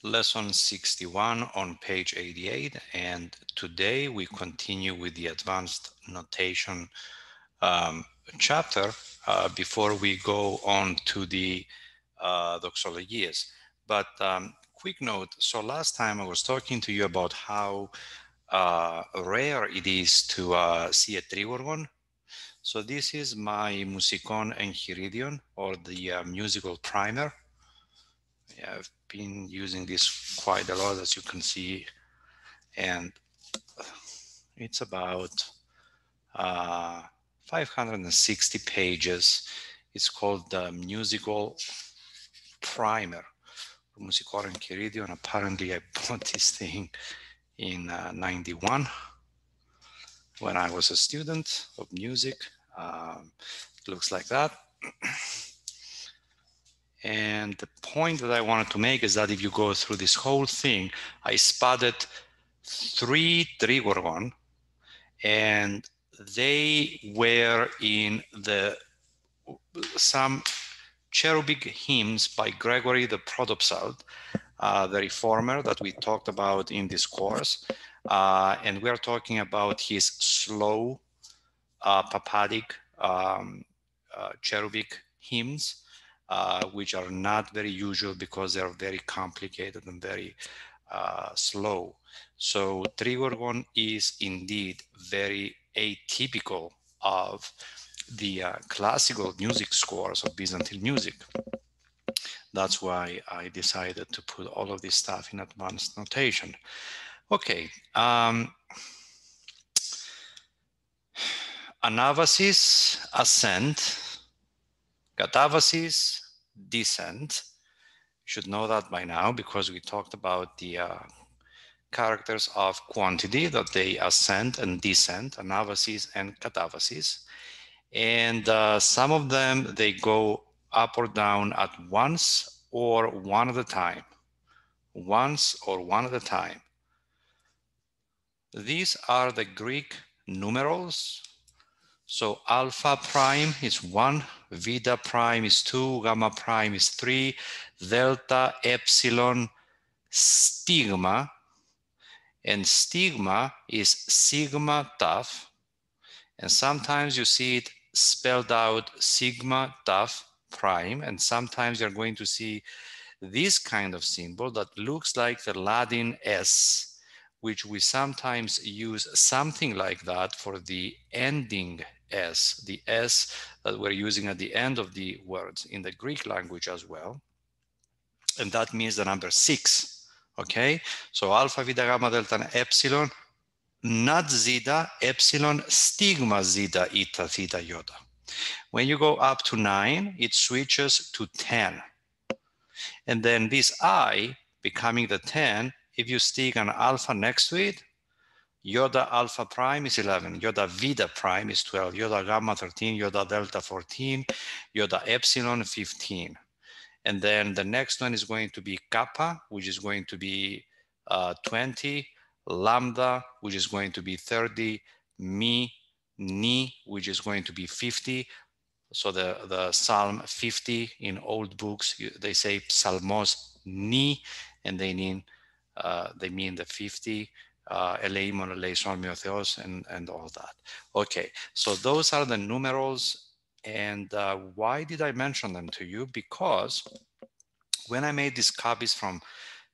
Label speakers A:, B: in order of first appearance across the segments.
A: Lesson 61 on page 88, and today we continue with the advanced notation chapter before we go on to the doxologies. But quick note, so last time I was talking to you about how rare it is to see a trigorgon. So this is my Musicon Enchiridion, or the musical primer. Yeah, I've been using this quite a lot, as you can see, and it's about uh, 560 pages. It's called the Musical Primer, Musical Enchiridion. Apparently, I bought this thing in 91 when I was a student of music. It looks like that. And the point that I wanted to make is that if you go through this whole thing, I spotted 3 trigorgon, and they were in some cherubic hymns by Gregory the Protopsalt, the reformer that we talked about in this course. And we're talking about his slow papadic cherubic hymns, which are not very usual because they're very complicated and very slow. So trigorgon is indeed very atypical of the classical music scores of Byzantine music. That's why I decided to put all of this stuff in advanced notation. Okay, anavasis, ascent, katavasis, descent. You should know that by now because we talked about the characters of quantity that they ascend and descend, anavasis and katavasis. And some of them, they go up or down at once or one at a time. Once or one at a time. These are the Greek numerals. So alpha prime is 1, beta prime is 2, gamma prime is 3, delta, epsilon, stigma, and stigma is sigma tau, and sometimes you see it spelled out sigma tau prime, and sometimes you're going to see this kind of symbol that looks like the Latin S, which we sometimes use something like that for the ending S, the S that we're using at the end of the words in the Greek language as well. And that means the number 6. Okay, so alpha, beta, gamma, delta, and epsilon, not zeta, epsilon, stigma, zeta, eta, theta, iota. When you go up to 9, it switches to 10. And then this I becoming the 10, if you stick an alpha next to it, iota alpha prime is 11, iota beta prime is 12, iota gamma 13, iota delta 14, iota epsilon 15. And then the next one is going to be kappa, which is going to be 20, lambda, which is going to be 30, mi, ni, which is going to be 50. So the Psalm 50 in old books, they say psalmos ni, and they mean the 50, eleimon, eleison, theos, and all that. Okay, so those are the numerals. And why did I mention them to you? Because when I made these copies from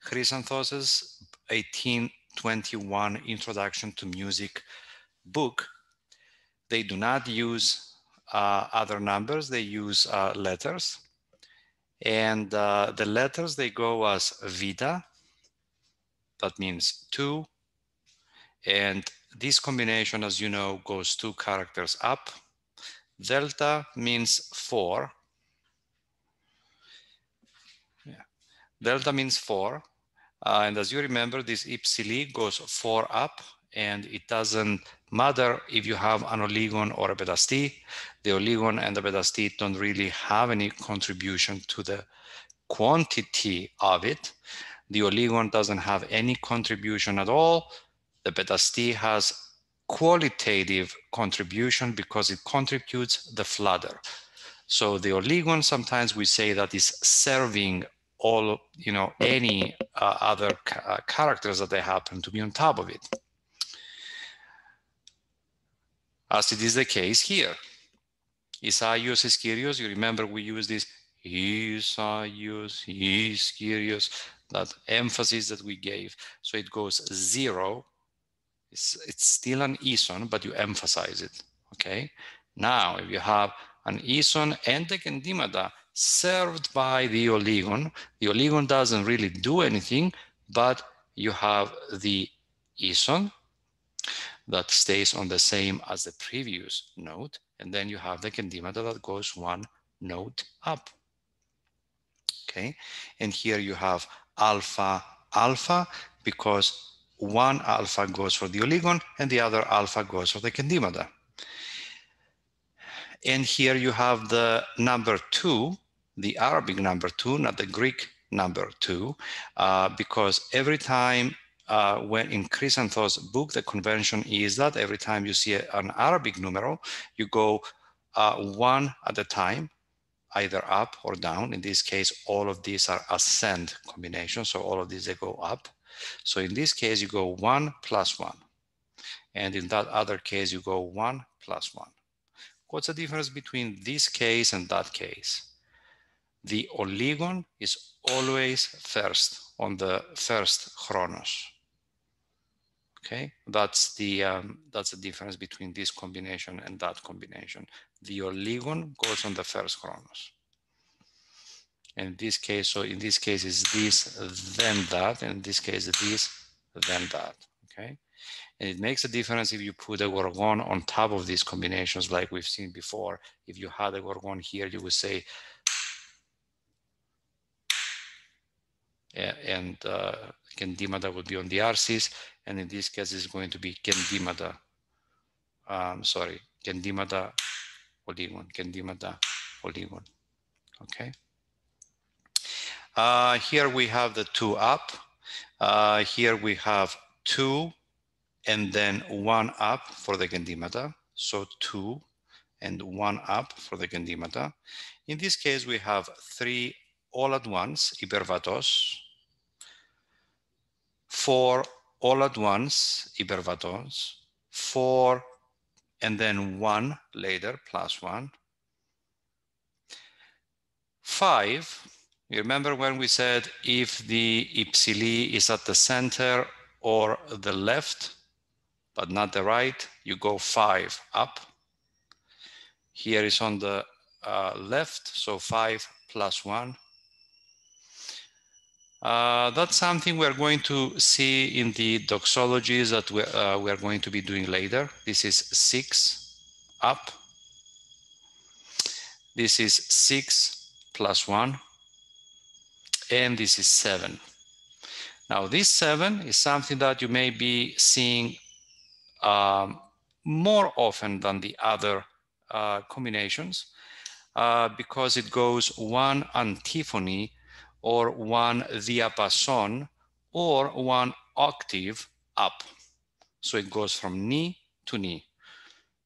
A: Chrysanthos's 1821 Introduction to Music book, they do not use other numbers, they use letters. And the letters, they go as vita, that means 2. And this combination, as you know, goes 2 characters up. Delta means 4. Yeah. Delta means 4. And as you remember, this ipsili goes 4 up, and it doesn't matter if you have an oligon or a betasti. The oligon and the betasti don't really have any contribution to the quantity of it. The oligon doesn't have any contribution at all. The betasti has qualitative contribution because it contributes the flutter. So the oligon, sometimes we say that is serving all, any other characters that they happen to be on top of it, as it is the case here. Isaios, Ischyrios, you remember we use this Isaios, Ischyrios, that emphasis that we gave. So it goes 0. It's still an ison, but you emphasize it, okay? Now, if you have an ison and the kendimata served by the oligon doesn't really do anything, but you have the ison that stays on the same as the previous note, and then you have the kendimata that goes one note up, okay? And here you have alpha, alpha, because one alpha goes for the oligon and the other alpha goes for the kendimata. And here you have the number 2, the Arabic number 2, not the Greek number 2, because every time when in Chrysanthos' book, the convention is that every time you see an Arabic numeral, you go one at a time, either up or down. In this case, all of these are ascend combinations, so all of these, they go up. So in this case, you go 1 plus 1. And in that other case, you go 1 plus 1. What's the difference between this case and that case? The oligon is always first on the first chronos. Okay, that's the difference between this combination and that combination. The oligon goes on the first chronos. In this case, so in this case is this, then that, and in this case this, then that, okay? And it makes a difference if you put a gorgon on top of these combinations like we've seen before. If you had a gorgon here, you would say, and kendimata would be on the arsis, and in this case it's going to be kendimata, kendimata oligon, kendimata oligon, okay? Here we have the 2 up. Here we have 2 and then 1 up for the kendimata. So 2 and 1 up for the kendimata. In this case, we have 3 all at once, hypervatos, 4 all at once, hypervatos, 4 and then 1 later, plus 1. 5, you remember when we said if the ipsili is at the center or the left, but not the right, you go 5 up. Here is on the left, so 5 plus 1. That's something we're going to see in the doxologies that we're going to be doing later. This is 6 up. This is 6 plus 1. And this is 7. Now this 7 is something that you may be seeing more often than the other combinations because it goes 1 antiphony or 1 diapason or 1 octave up. So it goes from ni to ni.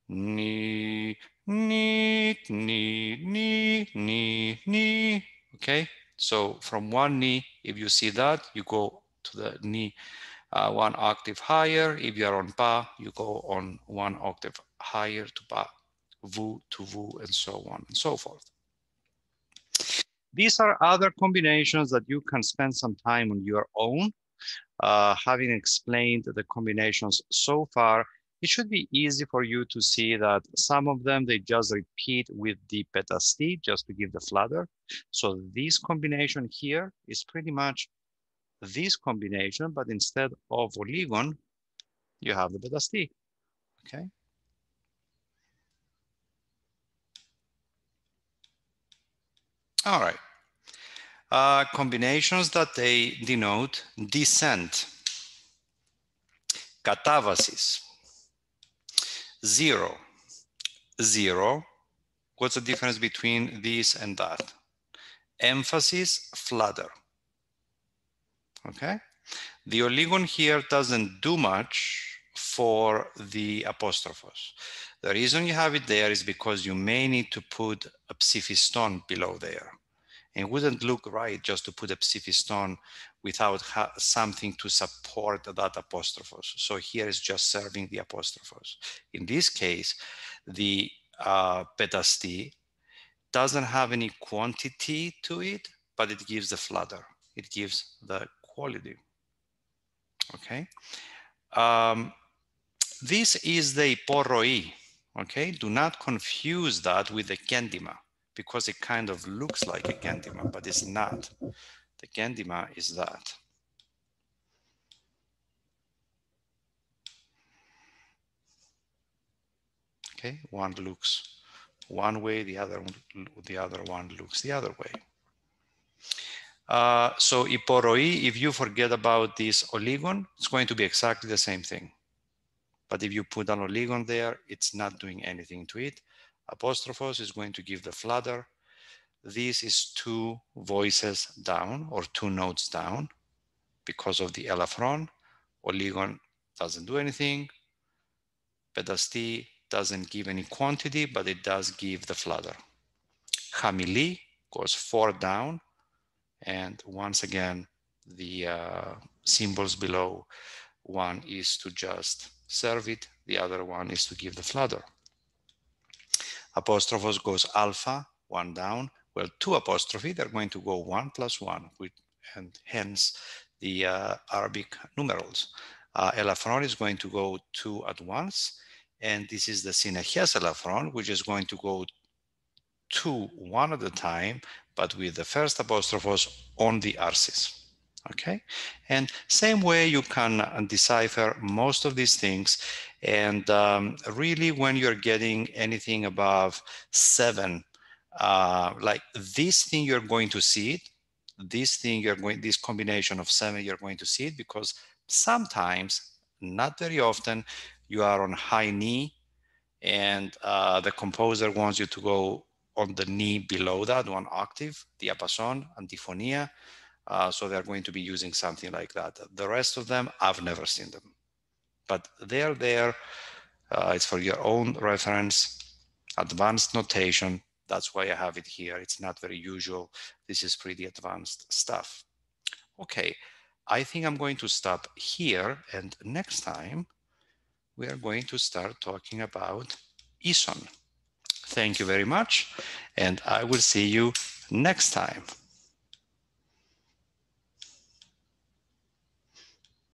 A: Ni, ni, ni, ni, ni, ni. Okay? So from 1 ni, if you see that, you go to the ni 1 octave higher. If you are on pa, you go on 1 octave higher to pa, vu to vu, and so on and so forth. These are other combinations that you can spend some time on your own. Having explained the combinations so far, it should be easy for you to see that some of them, they just repeat with the petasti just to give the flutter. So this combination here is pretty much this combination, but instead of oligon, you have the petasti, okay? All right. Combinations that they denote descent. Κατάβασης. 0. 0. What's the difference between this and that? Emphasis, flutter. Okay? The oligon here doesn't do much for the apostrophos. The reason you have it there is because you may need to put a psifiston below there. and wouldn't look right just to put a psiphistone without something to support that apostrophos. So here is just serving the apostrophos. In this case, the petasti doesn't have any quantity to it, but it gives the flutter. It gives the quality. Okay. This is the porroi. Okay. Do not confuse that with the kendima, because it kind of looks like a kendima, but it's not. The kendima is that. Okay. One looks one way, the other one looks the other way. So iporoi, if you forget about this oligon, it's going to be exactly the same thing. But if you put an oligon there, it's not doing anything to it. Apostrophos is going to give the flutter. This is two voices down or two notes down because of the elafron. Oligon doesn't do anything. Petasti doesn't give any quantity, but it does give the flutter. Hamili goes 4 down. And once again, the symbols below, one is to just serve it, the other one is to give the flutter. Apostrophos goes alpha, 1 down. Well, 2 apostrophe, they're going to go 1 plus 1, and hence the Arabic numerals. Elafron is going to go 2 at once, and this is the Syneches elafron, which is going to go 2 1 at a time, but with the first apostrophos on the arsis. Okay, and same way you can decipher most of these things. And really, when you're getting anything above 7, like this thing, you're going to see it. This combination of 7, you're going to see it, because sometimes, not very often, you are on high knee, and the composer wants you to go on the knee below that, 1 octave, diapason, antiphonia. So they're going to be using something like that. The rest of them, I've never seen them. But they're there. It's for your own reference. Advanced notation. That's why I have it here. It's not very usual. This is pretty advanced stuff. Okay, I think I'm going to stop here. And next time, we are going to start talking about ison. Thank you very much, and I will see you next time.